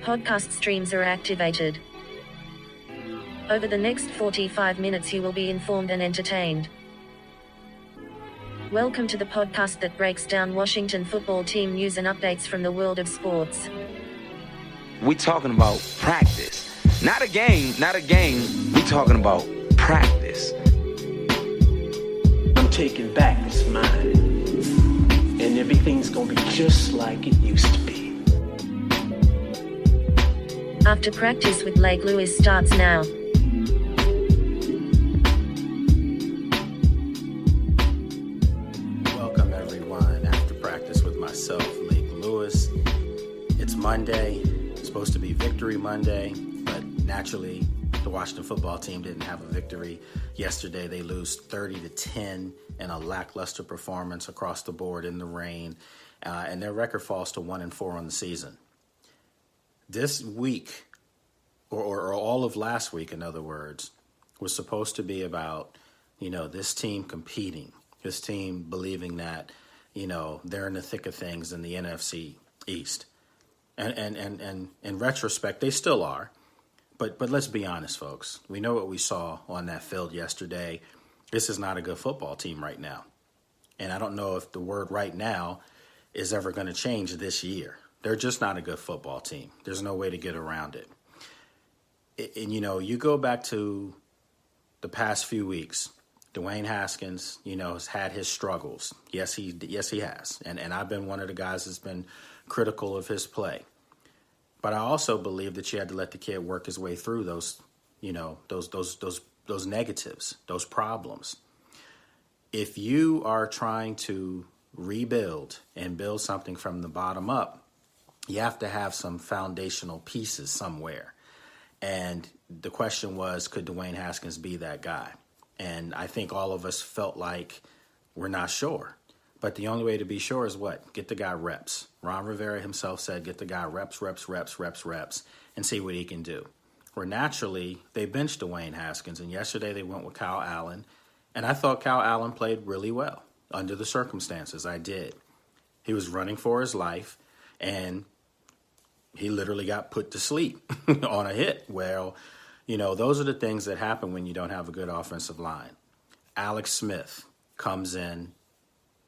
Podcast streams are activated. Over the next 45 minutes you will be informed and entertained. Welcome to the podcast that breaks down Washington football team news and updates from the world of sports. We talking about practice. Not a game. We talking about practice. I'm taking back this mind. And everything's gonna be just like it used to be. After Practice with Lake Lewis starts now. Welcome everyone. After Practice with myself, Lake Lewis. It's Monday. It's supposed to be Victory Monday, but naturally the Washington football team didn't have a victory. Yesterday they lose 30-10 in a lackluster performance across the board in the rain, and their record falls to 1-4 on the season. This week, or all of last week, in other words, was supposed to be about, this team competing, this team believing that, they're in the thick of things in the NFC East. And in retrospect, they still are. But let's be honest, folks. We know what we saw on that field yesterday. This is not a good football team right now. And I don't know if the word right now is ever going to change this year. They're just not a good football team. There's no way to get around it. And, you go back to the past few weeks, Dwayne Haskins, has had his struggles. Yes, he has. And I've been one of the guys that's been critical of his play. But I also believe that you had to let the kid work his way through those negatives, those problems. If you are trying to rebuild and build something from the bottom up, you have to have some foundational pieces somewhere. And the question was, could Dwayne Haskins be that guy? And I think all of us felt like we're not sure. But the only way to be sure is what? Get the guy reps. Ron Rivera himself said, get the guy reps, and see what he can do. Where naturally, they benched Dwayne Haskins, and yesterday they went with Kyle Allen. And I thought Kyle Allen played really well under the circumstances. I did. He was running for his life, and he literally got put to sleep on a hit. Well, those are the things that happen when you don't have a good offensive line. Alex Smith comes in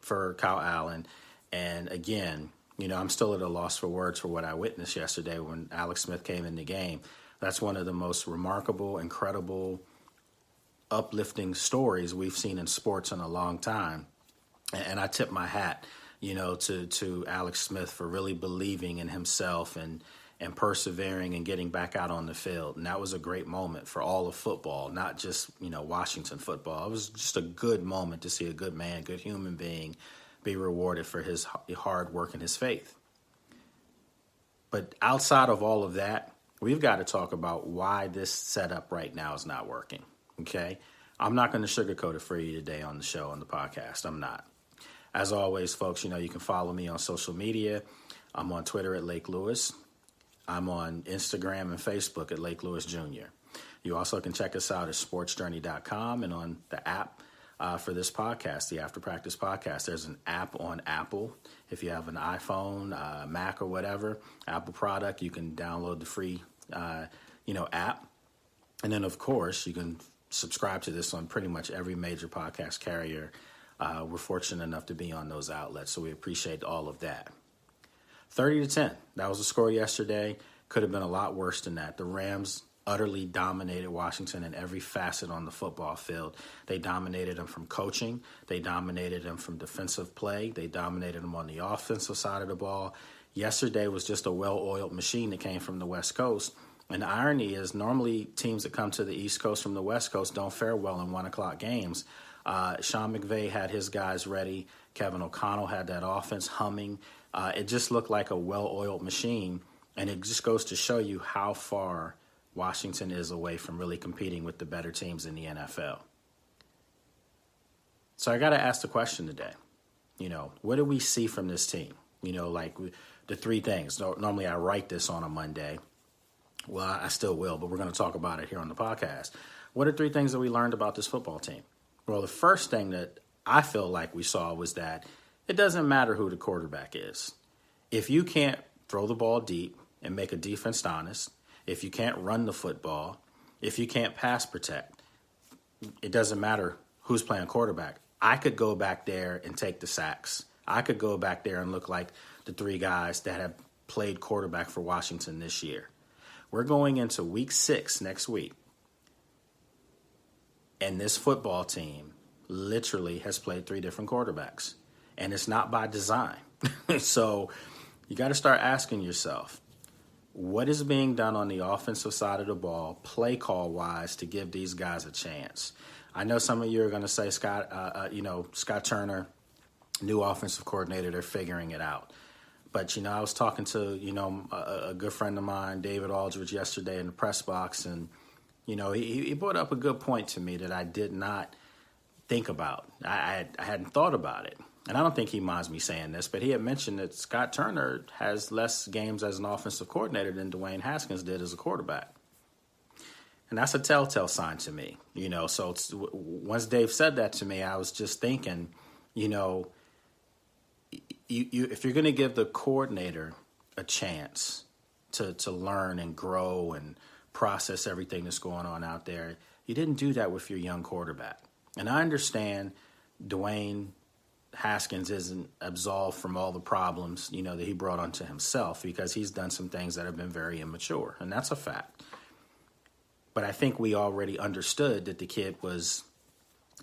for Kyle Allen. And again, I'm still at a loss for words for what I witnessed yesterday when Alex Smith came in the game. That's one of the most remarkable, incredible, uplifting stories we've seen in sports in a long time. And I tip my hat to Alex Smith for really believing in himself and persevering and getting back out on the field. And that was a great moment for all of football, not just, Washington football. It was just a good moment to see a good man, good human being be rewarded for his hard work and his faith. But outside of all of that, we've got to talk about why this setup right now is not working, okay? I'm not going to sugarcoat it for you today on the show, on the podcast. I'm not. As always, folks, you can follow me on social media. I'm on Twitter at Lake Lewis. I'm on Instagram and Facebook at Lake Lewis Jr. You also can check us out at sportsjourney.com and on the app for this podcast, the After Practice podcast. There's an app on Apple. If you have an iPhone, Mac or whatever, Apple product, you can download the free, app. And then, of course, you can subscribe to this on pretty much every major podcast carrier. We're fortunate enough to be on those outlets, so we appreciate all of that. 30-10. That was the score yesterday. Could have been a lot worse than that. The Rams utterly dominated Washington in every facet on the football field. They dominated them from coaching. They dominated them from defensive play. They dominated them on the offensive side of the ball. Yesterday was just a well-oiled machine that came from the West Coast. And the irony is normally teams that come to the East Coast from the West Coast don't fare well in 1 o'clock games. Sean McVay had his guys ready. Kevin O'Connell had that offense humming. It just looked like a well-oiled machine, and it just goes to show you how far Washington is away from really competing with the better teams in the NFL. So I got to ask the question today, what do we see from this team? The three things. Normally I write this on a Monday. Well, I still will, but we're going to talk about it here on the podcast. What are three things that we learned about this football team? Well, the first thing that I feel like we saw was that it doesn't matter who the quarterback is. If you can't throw the ball deep, and make a defense honest, if you can't run the football, if you can't pass protect, it doesn't matter who's playing quarterback. I could go back there and take the sacks. I could go back there and look like the three guys that have played quarterback for Washington this year. We're going into week 6 next week. And this football team literally has played 3 different quarterbacks. And it's not by design. So you got to start asking yourself, what is being done on the offensive side of the ball, play call wise, to give these guys a chance? I know some of you are going to say, Scott Turner, new offensive coordinator, they're figuring it out. But, I was talking to, a good friend of mine, David Aldridge, yesterday in the press box, and, he brought up a good point to me that I did not think about. I hadn't thought about it. And I don't think he minds me saying this, but he had mentioned that Scott Turner has less games as an offensive coordinator than Dwayne Haskins did as a quarterback. And that's a telltale sign to me, So once Dave said that to me, I was just thinking, if you're going to give the coordinator a chance to learn and grow and process everything that's going on out there, you didn't do that with your young quarterback. And I understand Dwayne Haskins isn't absolved from all the problems, that he brought onto himself, because he's done some things that have been very immature, and that's a fact. But I think we already understood that the kid was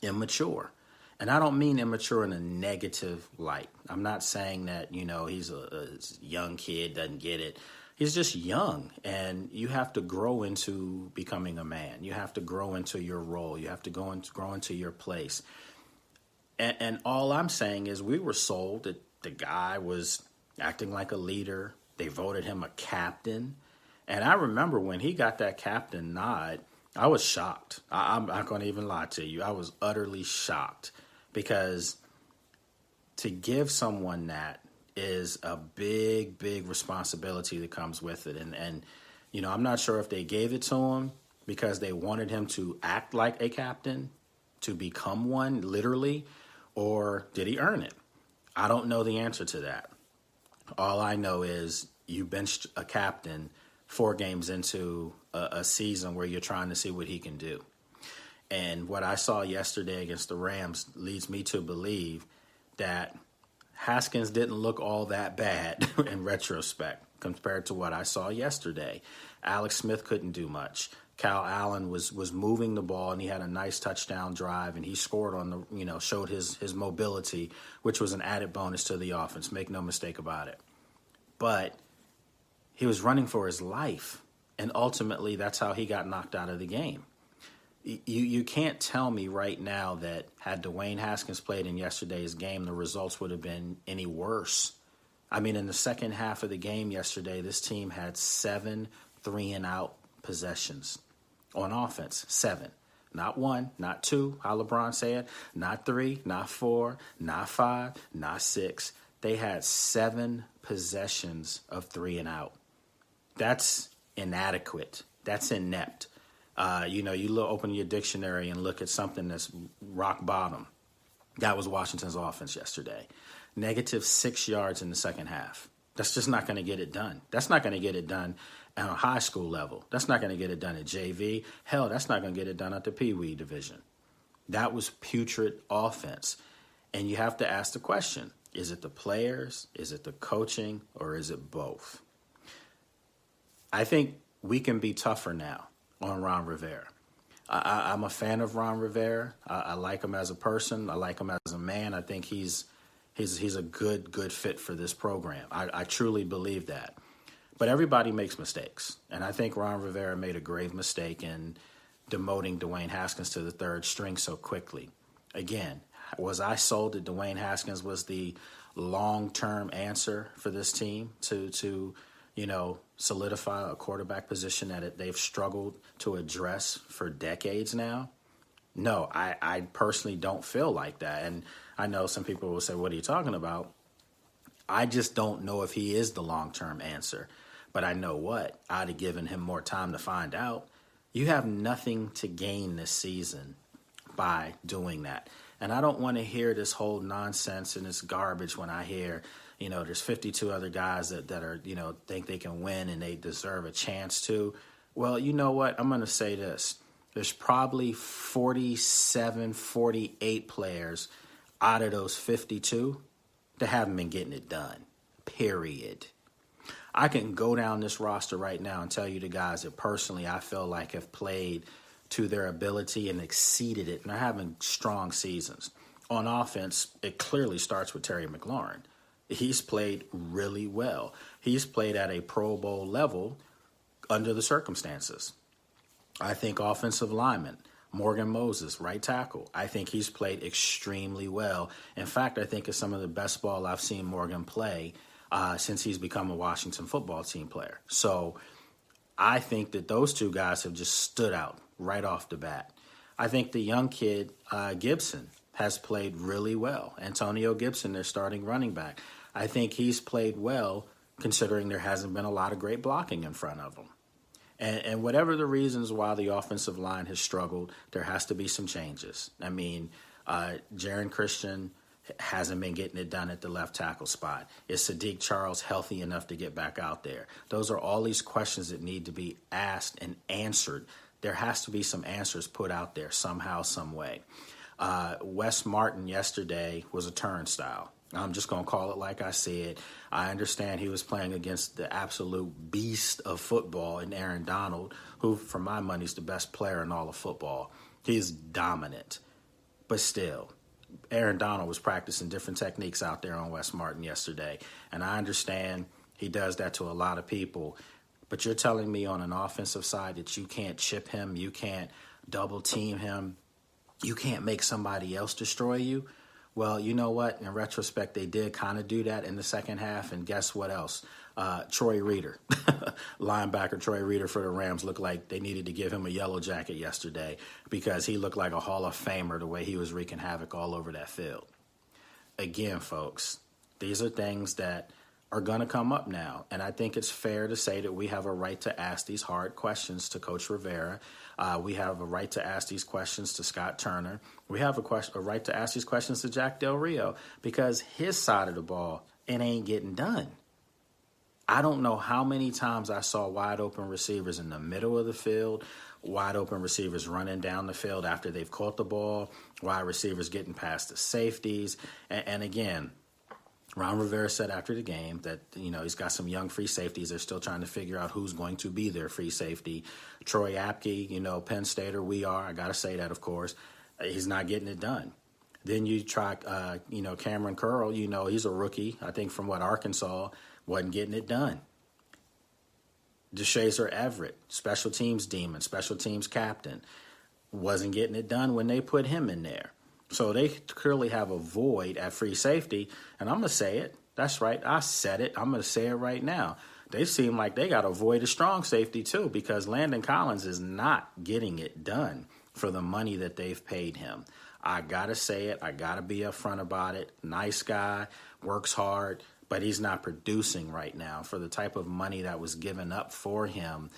immature. And I don't mean immature in a negative light. I'm not saying that, he's a young kid, doesn't get it. He's just young, and you have to grow into becoming a man. You have to grow into your role. You have to grow into your place. And all I'm saying is we were sold that the guy was acting like a leader. They voted him a captain. And I remember when he got that captain nod, I was shocked. I'm not going to even lie to you. I was utterly shocked, because to give someone that is a big, big responsibility that comes with it. And I'm not sure if they gave it to him because they wanted him to act like a captain, to become one, literally, or did he earn it? I don't know the answer to that. All I know is you benched a captain 4 games into a season where you're trying to see what he can do. And what I saw yesterday against the Rams leads me to believe that Haskins didn't look all that bad in retrospect compared to what I saw yesterday. Alex Smith couldn't do much. Kyle Allen was moving the ball, and he had a nice touchdown drive, and he scored on the, showed his mobility, which was an added bonus to the offense. Make no mistake about it. But he was running for his life, and ultimately that's how he got knocked out of the game. You can't tell me right now that had Dwayne Haskins played in yesterday's game, the results would have been any worse. I mean, in the second half of the game yesterday, this team had 7 3-and-out possessions on offense. 7. Not 1, not 2, how LeBron said, not 3, not 4, not 5, not 6. They had 7 possessions of 3-and-out. That's inadequate. That's inept. You open your dictionary and look at something that's rock bottom. That was Washington's offense yesterday. -6 yards in the second half. That's just not going to get it done. That's not going to get it done at a high school level. That's not going to get it done at JV. Hell, that's not going to get it done at the Pee Wee division. That was putrid offense. And you have to ask the question, is it the players, is it the coaching, or is it both? I think we can be tougher now on Ron Rivera. I'm a fan of Ron Rivera. I like him as a person. I like him as a man. I think he's a good fit for this program. I truly believe that. But everybody makes mistakes. And I think Ron Rivera made a grave mistake in demoting Dwayne Haskins to the 3rd string so quickly. Again, was I sold that Dwayne Haskins was the long-term answer for this team to solidify a quarterback position that they've struggled to address for decades now? No, I personally don't feel like that. And I know some people will say, what are you talking about? I just don't know if he is the long-term answer. But I know what? I'd have given him more time to find out. You have nothing to gain this season by doing that. And I don't want to hear this whole nonsense and this garbage when I hear there's 52 other guys that are, think they can win and they deserve a chance to. Well, you know what? I'm going to say this. There's probably 47, 48 players out of those 52 that haven't been getting it done, period. I can go down this roster right now and tell you the guys that personally I feel like have played to their ability and exceeded it, and they're having strong seasons. On offense, it clearly starts with Terry McLaurin. He's played really well. He's played at a Pro Bowl level under the circumstances. I think offensive lineman, Morgan Moses, right tackle, I think he's played extremely well. In fact, I think it's some of the best ball I've seen Morgan play since he's become a Washington football team player. So I think that those two guys have just stood out right off the bat. I think the young kid, Gibson, has played really well. Antonio Gibson, their starting running back. I think he's played well considering there hasn't been a lot of great blocking in front of him. And whatever the reasons why the offensive line has struggled, there has to be some changes. I mean, Jaron Christian hasn't been getting it done at the left tackle spot. Is Sadiq Charles healthy enough to get back out there? Those are all these questions that need to be asked and answered. There has to be some answers put out there somehow, some way. Wes Martin yesterday was a turnstile. I'm just going to call it like I said. I understand he was playing against the absolute beast of football in Aaron Donald, who, for my money, is the best player in all of football. He's dominant. But still, Aaron Donald was practicing different techniques out there on Wes Martin yesterday. And I understand he does that to a lot of people. But you're telling me on an offensive side that you can't chip him, you can't double team him, you can't make somebody else destroy you? Well, you know what? In retrospect, they did kind of do that in the second half. And guess what else? Troy Reeder, linebacker Troy Reeder for the Rams, looked like they needed to give him a yellow jacket yesterday because he looked like a Hall of Famer the way he was wreaking havoc all over that field. Again, folks, these are things that are going to come up now. And I think it's fair to say that we have a right to ask these hard questions to Coach Rivera. We have a right to ask these questions to Scott Turner. We have a right to ask these questions to Jack Del Rio because his side of the ball, it ain't getting done. I don't know how many times I saw wide open receivers in the middle of the field, wide open receivers running down the field after they've caught the ball, wide receivers getting past the safeties. And again, Ron Rivera said after the game that, he's got some young free safeties. They're still trying to figure out who's going to be their free safety. Troy Apke, Penn Stater, I got to say that, of course. He's not getting it done. Then you try, Cameron Curl, he's a rookie, I think from Arkansas, wasn't getting it done. DeShazer Everett, special teams demon, special teams captain, wasn't getting it done when they put him in there. So they clearly have a void at free safety, and I'm going to say it. That's right. I said it. I'm going to say it right now. They seem like they got a void of strong safety, too, because Landon Collins is not getting it done for the money that they've paid him. I got to say it. I got to be upfront about it. Nice guy, works hard, but he's not producing right now for the type of money that was given up for him.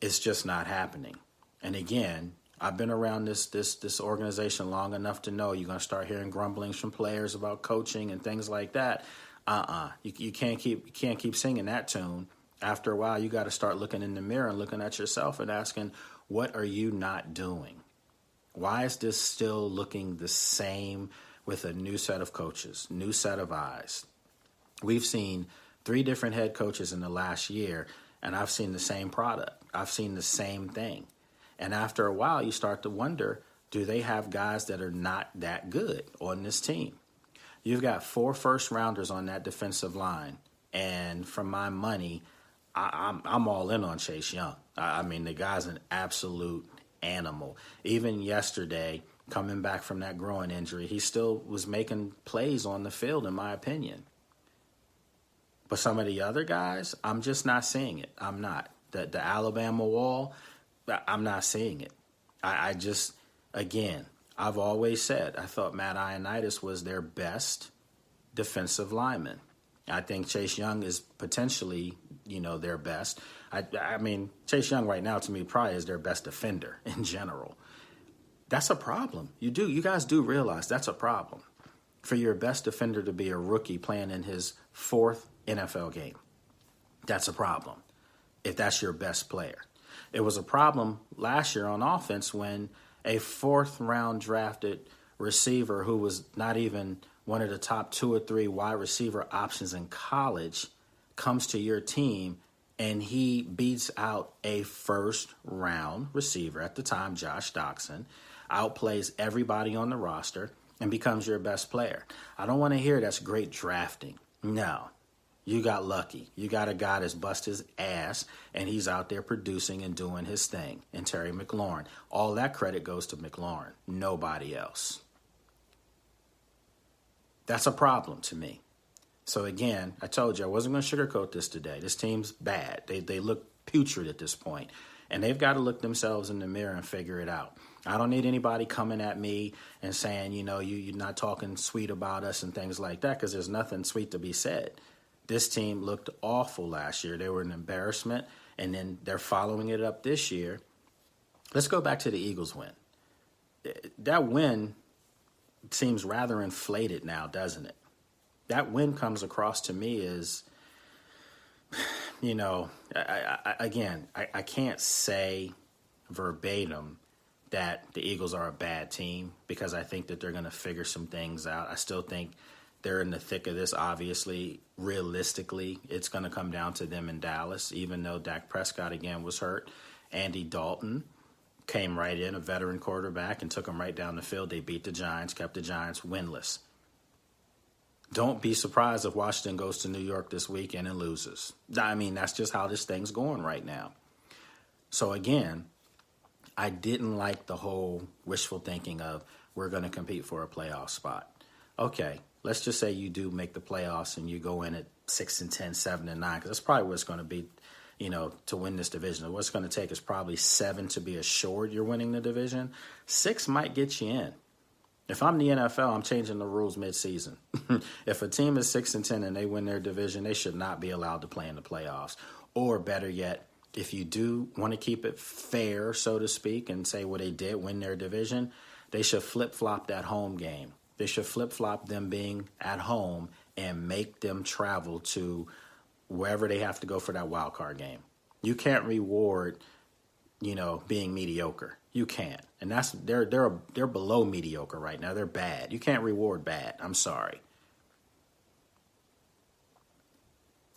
It's just not happening. And again, I've been around this organization long enough to know you're going to start hearing grumblings from players about coaching and things like that. You can't keep singing that tune. After a while, you got to start looking in the mirror and looking at yourself and asking, what are you not doing? Why is this still looking the same with a new set of coaches, new set of eyes? We've seen 3 different head coaches in the last year, and I've seen the same product. I've seen the same thing. And after a while, you start to wonder, do they have guys that are not that good on this team? You've got 4 first-rounders on that defensive line, and for my money, I'm all in on Chase Young. I mean, the guy's an absolute animal. Even yesterday, coming back from that groin injury, he still was making plays on the field, in my opinion. But some of the other guys, I'm just not seeing it. I'm not. The Alabama wall, I'm not seeing it. I just, again, I've always said I thought Matt Ioannidis was their best defensive lineman. I think Chase Young is potentially, their best. I mean, Chase Young right now, to me, probably is their best defender in general. That's a problem. You guys do realize that's a problem. For your best defender to be a rookie playing in his fourth NFL game. That's a problem if that's your best player. It was a problem last year on offense when a fourth-round drafted receiver who was not even one of the top 2 or 3 wide receiver options in college comes to your team and he beats out a first-round receiver at the time, Josh Doxson, outplays everybody on the roster, and becomes your best player. I don't want to hear that's great drafting. No. You got lucky. You got a guy that's bust his ass, and he's out there producing and doing his thing. And Terry McLaurin. All that credit goes to McLaurin. Nobody else. That's a problem to me. So again, I told you I wasn't going to sugarcoat this today. This team's bad. They look putrid at this point, and they've got to look themselves in the mirror and figure it out. I don't need anybody coming at me and saying, you're not talking sweet about us and things like that, because there's nothing sweet to be said. This team looked awful last year. They were an embarrassment, and then they're following it up this year. Let's go back to the Eagles win. That win seems rather inflated now, doesn't it? That win comes across to me as, I can't say verbatim that the Eagles are a bad team, because I think that they're going to figure some things out. I still think they're in the thick of this. Obviously, realistically, it's going to come down to them in Dallas, even though Dak Prescott again was hurt. Andy Dalton came right in, a veteran quarterback, and took them right down the field. They beat the Giants, kept the Giants winless. Don't be surprised if Washington goes to New York this weekend and loses. I mean, that's just how this thing's going right now. So again, I didn't like the whole wishful thinking of we're going to compete for a playoff spot. Okay, let's just say you do make the playoffs and you go in at 6-10, 7-9, because that's probably what it's going to be, to win this division. What it's going to take is probably 7 to be assured you're winning the division. 6 might get you in. If I'm the NFL, I'm changing the rules mid-season. If a team is 6-10 and they win their division, they should not be allowed to play in the playoffs. Or better yet, if you do want to keep it fair, so to speak, and say what they did, win their division, they should flip-flop that home game. They should flip-flop them being at home and make them travel to wherever they have to go for that wild card game. You can't reward, being mediocre. You can't. And they're below mediocre right now. They're bad. You can't reward bad. I'm sorry.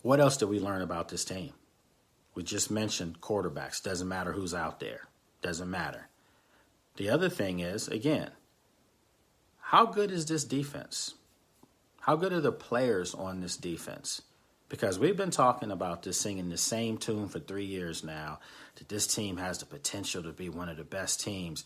What else did we learn about this team? We just mentioned quarterbacks. Doesn't matter who's out there. Doesn't matter. The other thing is, again, how good is this defense? How good are the players on this defense? Because we've been talking about this, singing the same tune for 3 years now, that this team has the potential to be one of the best teams.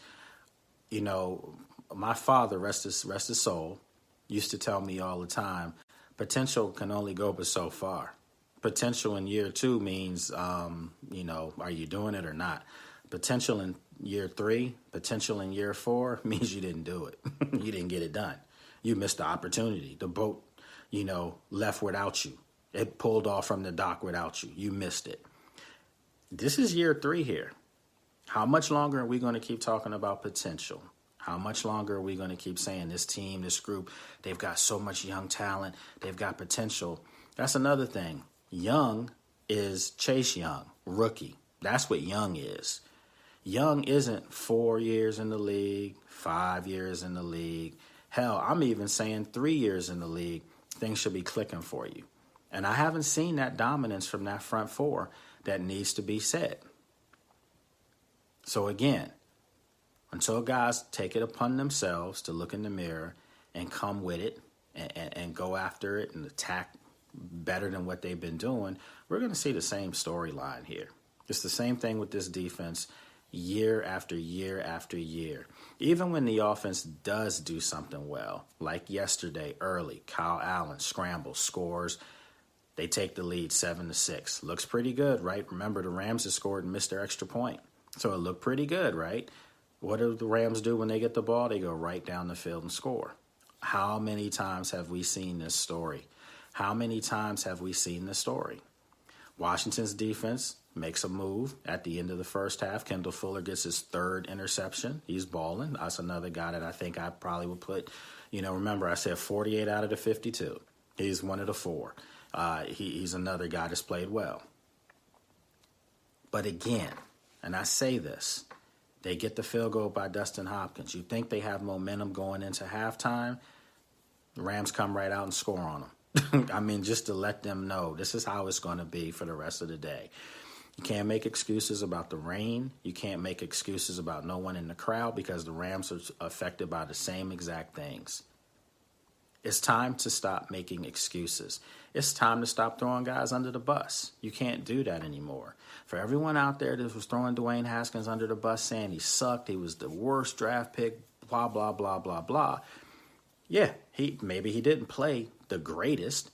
My father, rest his soul, used to tell me all the time, potential can only go but so far. Potential in year 2 means, are you doing it or not? Potential in year 3, potential in year 4 means you didn't do it. You didn't get it done. You missed the opportunity. The boat, left without you. It pulled off from the dock without you. You missed it. This is year 3 here. How much longer are we going to keep talking about potential? How much longer are we going to keep saying this team, this group, they've got so much young talent, they've got potential? That's another thing. Young is Chase Young, rookie. That's what young is. Young isn't 4 years in the league, 5 years in the league. Hell, I'm even saying 3 years in the league. Things should be clicking for you. And I haven't seen that dominance from that front 4 that needs to be said. So again, until guys take it upon themselves to look in the mirror and come with it and go after it and attack better than what they've been doing, we're going to see the same storyline here. It's the same thing with this defense year after year after year. Even when the offense does do something well, like yesterday early, Kyle Allen scrambles, scores, they take the lead 7-6. Looks pretty good, right? Remember, the Rams have scored and missed their extra point. So it looked pretty good, right? What do the Rams do when they get the ball? They go right down the field and score. How many times have we seen this story? How many times have we seen this story? Washington's defense makes a move at the end of the first half. Kendall Fuller gets his 3rd interception. He's balling. That's another guy that I think I probably would put, remember I said 48 out of the 52. He's one of the 4. He's another guy that's played well. But again, and I say this, they get the field goal by Dustin Hopkins. You think they have momentum going into halftime? The Rams come right out and score on them. I mean, just to let them know this is how it's going to be for the rest of the day. You can't make excuses about the rain. You can't make excuses about no one in the crowd because the Rams are affected by the same exact things. It's time to stop making excuses. It's time to stop throwing guys under the bus. You can't do that anymore. For everyone out there that was throwing Dwayne Haskins under the bus saying he sucked, he was the worst draft pick, blah, blah, blah, blah, blah. Yeah, maybe he didn't play the greatest,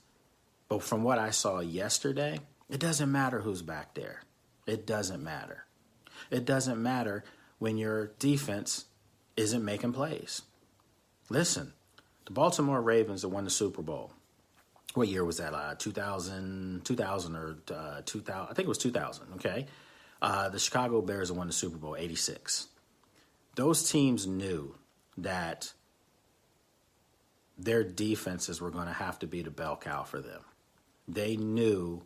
but from what I saw yesterday, it doesn't matter who's back there. It doesn't matter. It doesn't matter when your defense isn't making plays. Listen, the Baltimore Ravens that won the Super Bowl. What year was that? 2000 or 2000? I think it was 2000, okay? The Chicago Bears that won the Super Bowl, 86. Those teams knew that their defenses were going to have to be the bell cow for them. They knew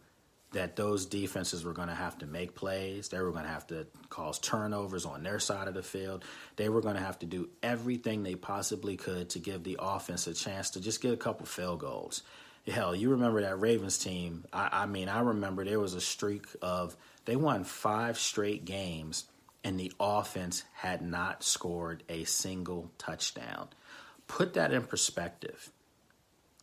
that those defenses were going to have to make plays. They were going to have to cause turnovers on their side of the field. They were going to have to do everything they possibly could to give the offense a chance to just get a couple field goals. Hell, you remember that Ravens team. I remember there was a streak of they won 5 straight games, and the offense had not scored a single touchdown. Put that in perspective.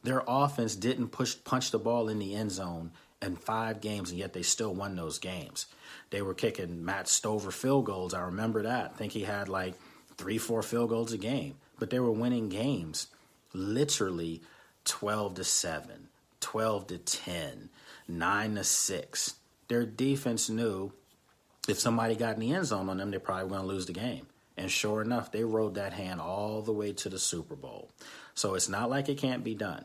Their offense didn't punch the ball in the end zone in 5 games, and yet they still won those games. They were kicking Matt Stover field goals. I remember that. I think he had like 3-4 field goals a game. But they were winning games literally 12-7, 12-10, 9-6. Their defense knew if somebody got in the end zone on them, they're probably going to lose the game. And sure enough, they rode that hand all the way to the Super Bowl. So it's not like it can't be done.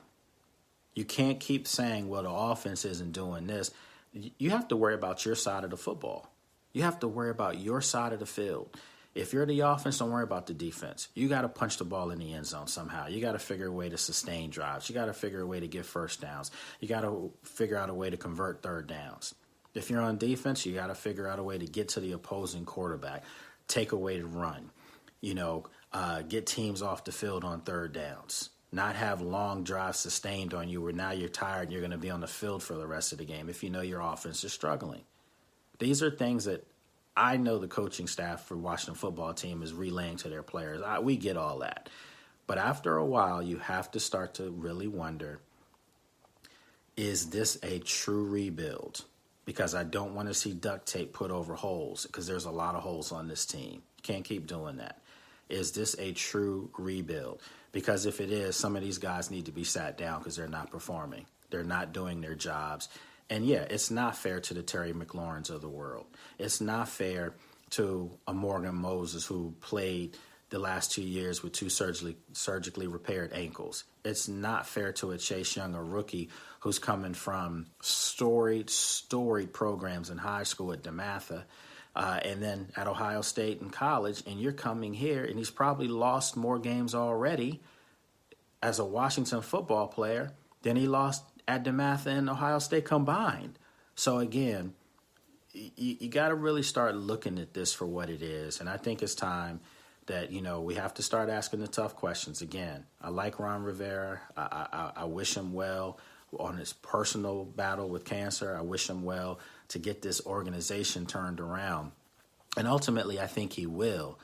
You can't keep saying, well, the offense isn't doing this. You have to worry about your side of the football. You have to worry about your side of the field. If you're the offense, don't worry about the defense. You got to punch the ball in the end zone somehow. You got to figure a way to sustain drives. You got to figure a way to get first downs. You got to figure out a way to convert third downs. If you're on defense, you got to figure out a way to get to the opposing quarterback, take away the run, get teams off the field on third downs, not have long drives sustained on you where now you're tired and you're going to be on the field for the rest of the game if you know your offense is struggling. These are things that I know the coaching staff for Washington football team is relaying to their players. We get all that. But after a while, you have to start to really wonder, is this a true rebuild? Because I don't want to see duct tape put over holes because there's a lot of holes on this team. You can't keep doing that. Is this a true rebuild? Because if it is, some of these guys need to be sat down because they're not performing. They're not doing their jobs. And, yeah, it's not fair to the Terry McLaurins of the world. It's not fair to a Morgan Moses who played the last 2 years with 2 surgically repaired ankles. It's not fair to a Chase Young, a rookie, who's coming from storied programs in high school at DeMatha and then at Ohio State in college, and you're coming here, and he's probably lost more games already as a Washington football player than he lost at DeMatha and Ohio State combined. So, again, you got to really start looking at this for what it is, and I think it's time that, we have to start asking the tough questions again. I like Ron Rivera. I wish him well on his personal battle with cancer. I wish him well to get this organization turned around. And ultimately, I think he will.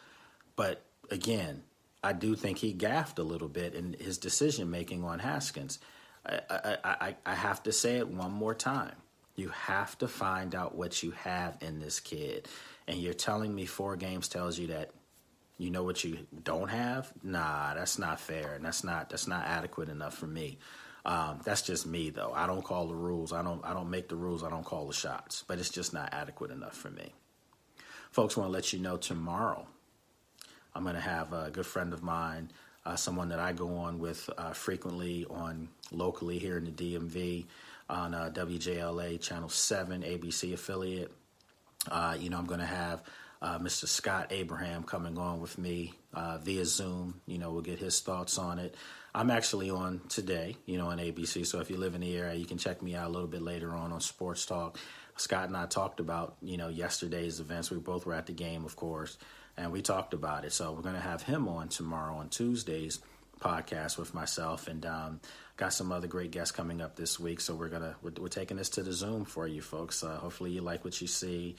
But again, I do think he gaffed a little bit in his decision-making on Haskins. I have to say it one more time. You have to find out what you have in this kid. And you're telling me 4 games tells you that you know what you don't have? Nah, that's not fair, and that's not adequate enough for me. That's just me, though. I don't call the rules. I don't make the rules. I don't call the shots. But it's just not adequate enough for me. Folks, want to let you know tomorrow I'm going to have a good friend of mine, someone that I go on with frequently locally here in the DMV on WJLA Channel 7 ABC affiliate. I'm going to have Mr. Scott Abraham coming on with me via Zoom. We'll get his thoughts on it. I'm actually on today, on ABC. So if you live in the area, you can check me out a little bit later on Sports Talk. Scott and I talked about, yesterday's events. We both were at the game, of course, and we talked about it. So we're going to have him on tomorrow on Tuesday's podcast with myself, and got some other great guests coming up this week. So we're taking this to the Zoom for you folks. Hopefully you like what you see.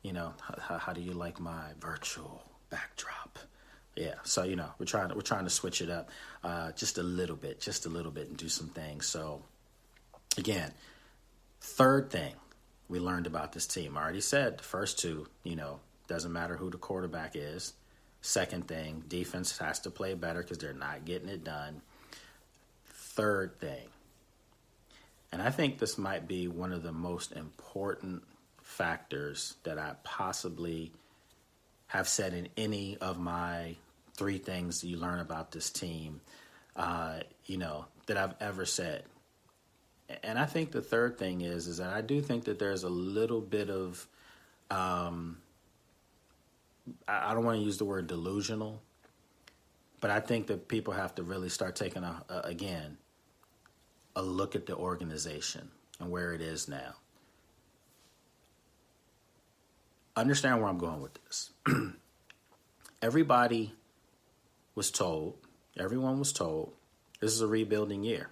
How do you like my virtual backdrop? Yeah, so we're trying to switch it up just a little bit, and do some things. So again, third thing we learned about this team. I already said the first two, doesn't matter who the quarterback is. Second thing, defense has to play better because they're not getting it done. Third thing, and I think this might be one of the most important factors that I possibly have said in any of my 3 things you learn about this team, that I've ever said. And I think the third thing is that I do think that there's a little bit of, I don't want to use the word delusional, but I think that people have to really start taking, a look at the organization and where it is now. Understand where I'm going with this. Everyone was told, this is a rebuilding year,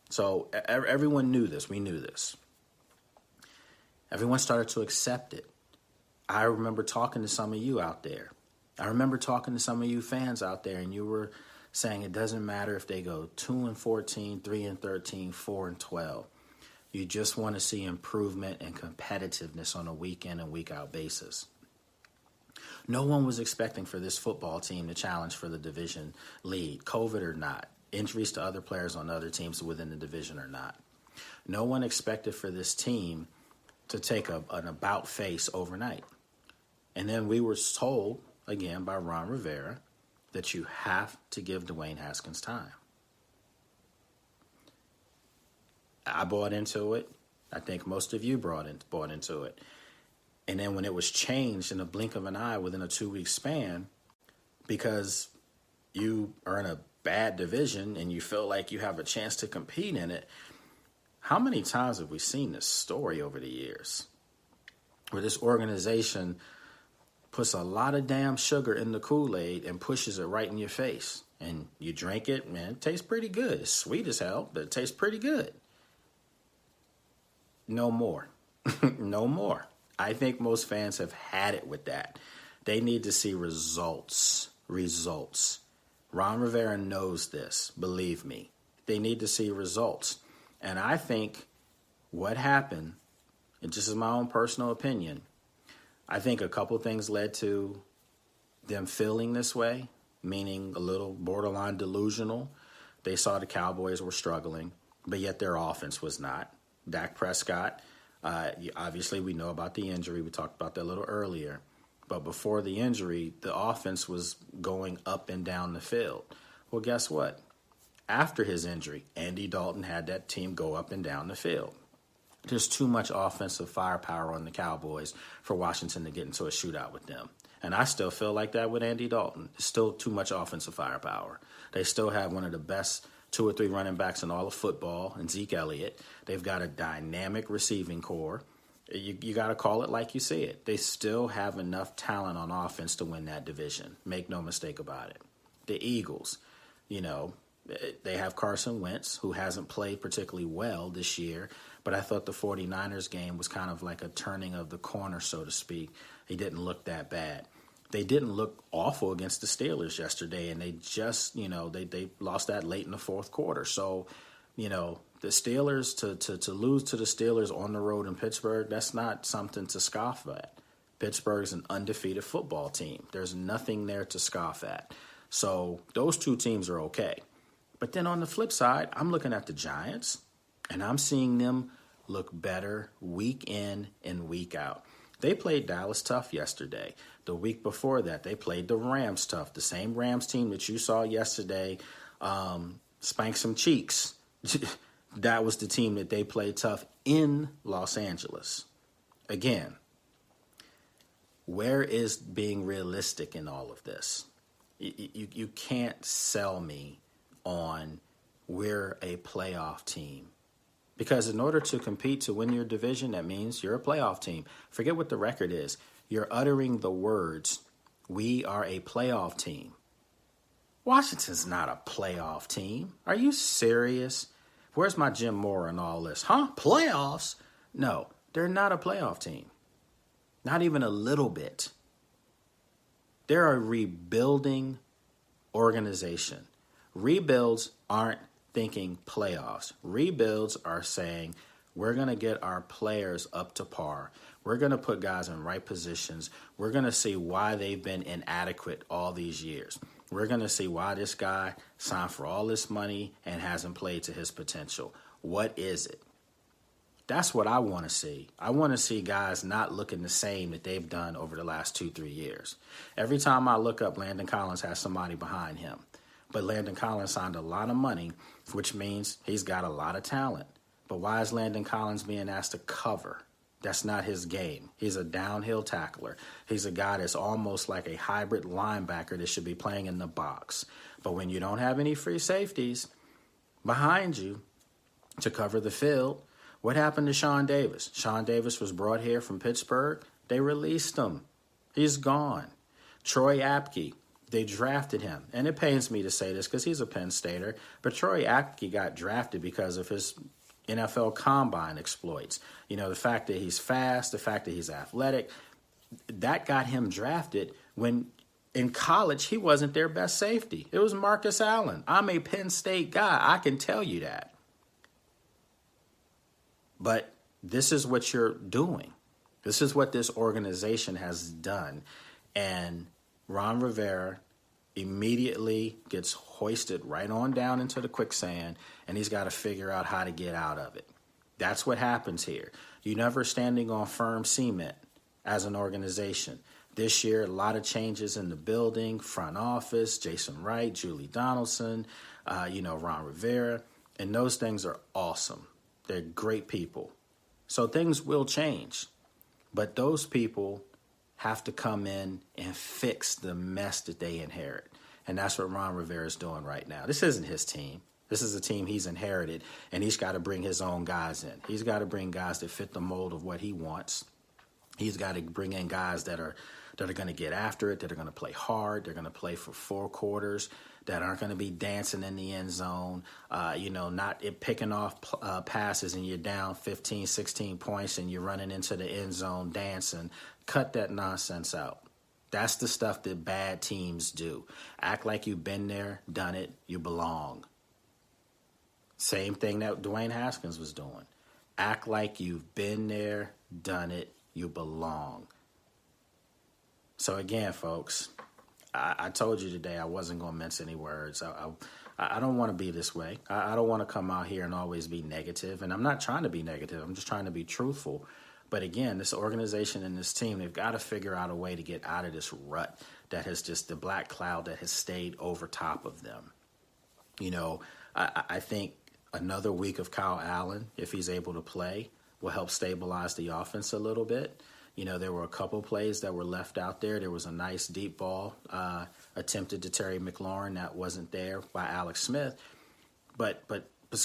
So everyone knew this. We knew this. Everyone started to accept it. I remember talking to some of you out there. I remember talking to some of you fans out there, and you were saying it doesn't matter if they go 2-14, 3-13, 4-12. You just want to see improvement and competitiveness on a week in and week out basis. No one was expecting for this football team to challenge for the division lead, COVID or not, injuries to other players on other teams within the division or not. No one expected for this team to take an about face overnight. And then we were told, again, by Ron Rivera, that you have to give Dwayne Haskins time. I bought into it. I think most of you bought into it. And then when it was changed in a blink of an eye within a 2-week span, because you are in a bad division and you feel like you have a chance to compete in it, how many times have we seen this story over the years where this organization puts a lot of damn sugar in the Kool-Aid and pushes it right in your face? And you drink it, man, it tastes pretty good. It's sweet as hell, but it tastes pretty good. No more. No more. I think most fans have had it with that. They need to see results. Results. Ron Rivera knows this. Believe me. They need to see results. And I think what happened, and just as my own personal opinion, I think a couple things led to them feeling this way, meaning a little borderline delusional. They saw the Cowboys were struggling, but yet their offense was not. Dak Prescott, obviously we know about the injury. We talked about that a little earlier. But before the injury, the offense was going up and down the field. Well, guess what? After his injury, Andy Dalton had that team go up and down the field. There's too much offensive firepower on the Cowboys for Washington to get into a shootout with them. And I still feel like that with Andy Dalton. There's still too much offensive firepower. They still have one of the best 2 or 3 running backs in all of football, and Zeke Elliott. They've got a dynamic receiving core. You got to call it like you see it. They still have enough talent on offense to win that division. Make no mistake about it. The Eagles, they have Carson Wentz, who hasn't played particularly well this year, but I thought the 49ers game was kind of like a turning of the corner, so to speak. He didn't look that bad. They didn't look awful against the Steelers yesterday, and they just, they lost that late in the fourth quarter. So, the Steelers, to lose to the Steelers on the road in Pittsburgh, that's not something to scoff at. Pittsburgh's an undefeated football team. There's nothing there to scoff at. So those 2 teams are okay. But then on the flip side, I'm looking at the Giants, and I'm seeing them look better week in and week out. They played Dallas tough yesterday. The week before that, they played the Rams tough. The same Rams team that you saw yesterday spank some cheeks. That was the team that they played tough in Los Angeles. Again, where is being realistic in all of this? You can't sell me on we're a playoff team. Because in order to compete to win your division, that means you're a playoff team. Forget what the record is. You're uttering the words, we are a playoff team. Washington's not a playoff team. Are you serious? Where's my Jim Moore in all this? Huh? Playoffs? No, they're not a playoff team. Not even a little bit. They're a rebuilding organization. Rebuilds aren't thinking playoffs. Rebuilds are saying we're going to get our players up to par. We're going to put guys in right positions. We're going to see why they've been inadequate all these years. We're going to see why this guy signed for all this money and hasn't played to his potential. What is it? That's what I want to see. I want to see guys not looking the same that they've done over the last 2-3 years. Every time I look up, Landon Collins has somebody behind him. But Landon Collins signed a lot of money, which means he's got a lot of talent. But why is Landon Collins being asked to cover? That's not his game. He's a downhill tackler. He's a guy that's almost like a hybrid linebacker that should be playing in the box. But when you don't have any free safeties behind you to cover the field, what happened to Sean Davis? Sean Davis was brought here from Pittsburgh. They released him. He's gone. Troy Apke, they drafted him. And it pains me to say this because he's a Penn Stater, but Troy Apke got drafted because of his NFL Combine exploits. You know, the fact that he's fast, the fact that he's athletic, that got him drafted when in college he wasn't their best safety. It was Marcus Allen. I'm a Penn State guy. I can tell you that. But this is what you're doing. This is what this organization has done. And Ron Rivera immediately gets hoisted right on down into the quicksand, and he's got to figure out how to get out of it. That's what happens here. You're never standing on firm cement as an organization. This year, a lot of changes in the building, front office, Jason Wright, Julie Donaldson, Ron Rivera, and those things are awesome. They're great people. So things will change. But those people have to come in and fix the mess that they inherit. And that's what Ron Rivera is doing right now. This isn't his team. This is a team he's inherited, and he's got to bring his own guys in. He's got to bring guys that fit the mold of what he wants. He's got to bring in guys that are going to get after it, that are going to play hard, they're going to play for 4 quarters, that aren't going to be dancing in the end zone, not picking off passes and you're down 15, 16 points and you're running into the end zone dancing. Cut that nonsense out. That's the stuff that bad teams do. Act like you've been there, done it, you belong. Same thing that Dwayne Haskins was doing. Act like you've been there, done it, you belong. So again, folks, I told you today I wasn't going to mince any words. I don't want to be this way. I don't want to come out here and always be negative. And I'm not trying to be negative. I'm just trying to be truthful. But again, this organization and this team, they've got to figure out a way to get out of this rut that has just the black cloud that has stayed over top of them. You know, I think another week of Kyle Allen, if he's able to play, will help stabilize the offense a little bit. You know, there were a couple plays that were left out there. There was a nice deep ball attempted to Terry McLaurin that wasn't there by Alex Smith. But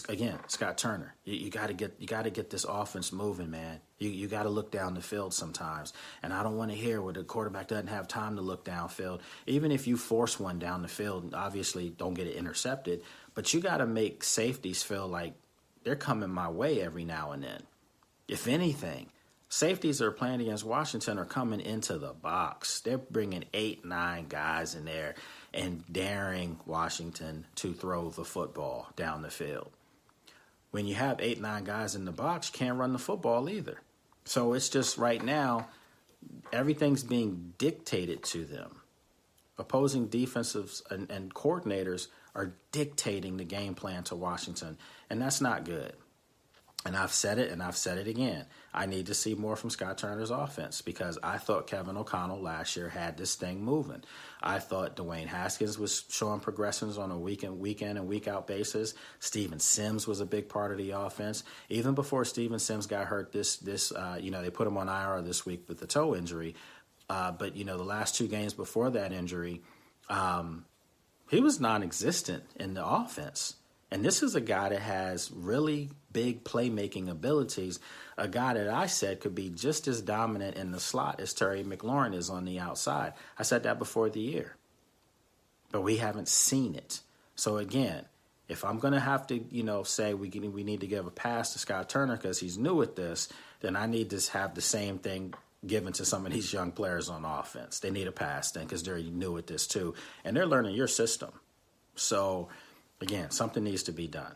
again, Scott Turner, you got to get this offense moving, man. You got to look down the field sometimes. And I don't want to hear where the quarterback doesn't have time to look downfield. Even if you force one down the field, obviously don't get it intercepted. But you got to make safeties feel like they're coming my way every now and then. If anything, safeties that are playing against Washington are coming into the box. They're bringing 8-9 guys in there and daring Washington to throw the football down the field. When you have 8-9 guys in the box, you can't run the football either. So it's just right now, everything's being dictated to them. Opposing defensives and coordinators are dictating the game plan to Washington, and that's not good. And I've said it, and I've said it again. I need to see more from Scott Turner's offense because I thought Kevin O'Connell last year had this thing moving. I thought Dwayne Haskins was showing progressions on a week in, and week-out basis. Steven Sims was a big part of the offense. Even before Steven Sims got hurt, they put him on IR this week with the toe injury. But, the last 2 games before that injury, he was non-existent in the offense. And this is a guy that has really big playmaking abilities, a guy that I said could be just as dominant in the slot as Terry McLaurin is on the outside. I said that before the year. But we haven't seen it. So, again, if I'm going to have to, say we need to give a pass to Scott Turner because he's new at this, then I need to have the same thing given to some of these young players on offense. They need a pass then because they're new at this too. And they're learning your system. So, again, something needs to be done.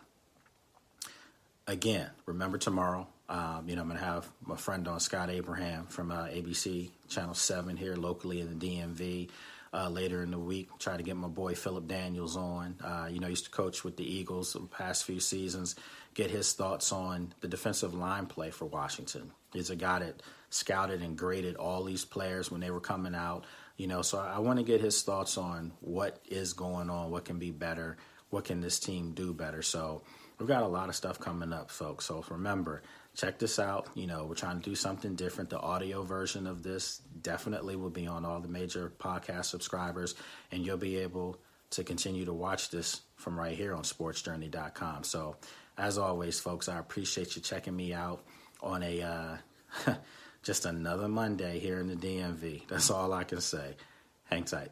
Again, remember tomorrow, I'm going to have my friend on, Scott Abraham from ABC Channel 7 here locally in the DMV. Later in the week, try to get my boy Philip Daniels on. Used to coach with the Eagles the past few seasons. Get his thoughts on the defensive line play for Washington. He's a guy that scouted and graded all these players when they were coming out. So I want to get his thoughts on what is going on, what can be better, what can this team do better. So we've got a lot of stuff coming up, folks. So remember, check this out. We're trying to do something different. The audio version of this definitely will be on all the major podcast subscribers, and you'll be able to continue to watch this from right here on sportsjourney.com. So as always, folks, I appreciate you checking me out on a just another Monday here in the DMV. That's all I can say. Hang tight.